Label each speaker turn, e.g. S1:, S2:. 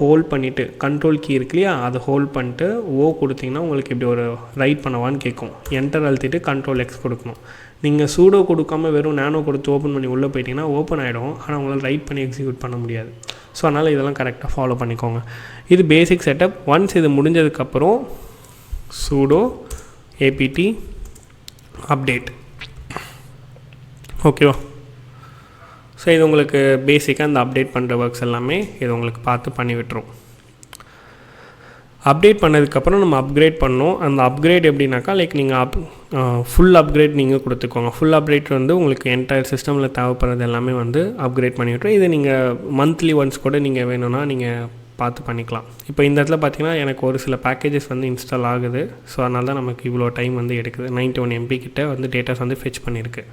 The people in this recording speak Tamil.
S1: ஹோல்ட் பண்ணிவிட்டு கண்ட்ரோல் கீ இருக்கு இல்லையா, அதை ஹோல்ட் பண்ணிட்டு கொடுத்திங்கன்னா உங்களுக்கு இப்படி ஒரு ரைட் பண்ணவான்னு கேட்கும். என்டர் அழுத்திட்டு கண்ட்ரோல் எக்ஸ் கொடுக்கணும். நீங்கள் சூடோ கொடுக்காமல் வெறும் நேனோ கொடுத்து ஓப்பன் பண்ணி உள்ளே போயிட்டிங்கன்னா ஓப்பன் ஆகிடும். ஆனால் உங்களால் ரைட் பண்ணி எக்ஸிக்யூட் பண்ண முடியாது. ஸோ அதனால் இதெல்லாம் கரெக்டாக ஃபாலோ பண்ணிக்கோங்க. இது பேசிக் செட்டப். ஒன்ஸ் இது முடிஞ்சதுக்கப்புறம் சூடோ apt அப்டேட். ஓகேவா? ஸோ இது உங்களுக்கு பேசிக்காக இந்த அப்டேட் பண்ணுற ஒர்க்ஸ் எல்லாமே இது உங்களுக்கு பார்த்து பண்ணி விட்டுரும். அப்டேட் பண்ணதுக்கப்புறம் நம்ம அப்கிரேட் பண்ணோம். அந்த அப்கிரேட் எப்படின்னாக்கா லைக் நீங்கள் ஃபுல் அப்கிரேட் நீங்கள் கொடுத்துக்கோங்க. ஃபுல் அப்டேட் வந்து உங்களுக்கு என்டையர் சிஸ்டமில் தேவைப்படுறது எல்லாமே வந்து அப்கிரேட் பண்ணி விட்டுரும். இது நீங்கள் மந்த்லி ஒன்ஸ் கூட நீங்கள் வேணும்னா நீங்கள் பார்த்து பண்ணிக்கலாம். இப்போ இந்த இடத்துல பார்த்தீங்கன்னா எனக்கு ஒரு சில பேக்கேஜஸ் வந்து இன்ஸ்டால் ஆகுது. ஸோ அதனால தான் நமக்கு இவ்வளோ டைம் வந்து எடுக்குது. 91 MB கிட்ட வந்து டேட்டாஸ் வந்து ஃபெச் பண்ணியிருக்கு.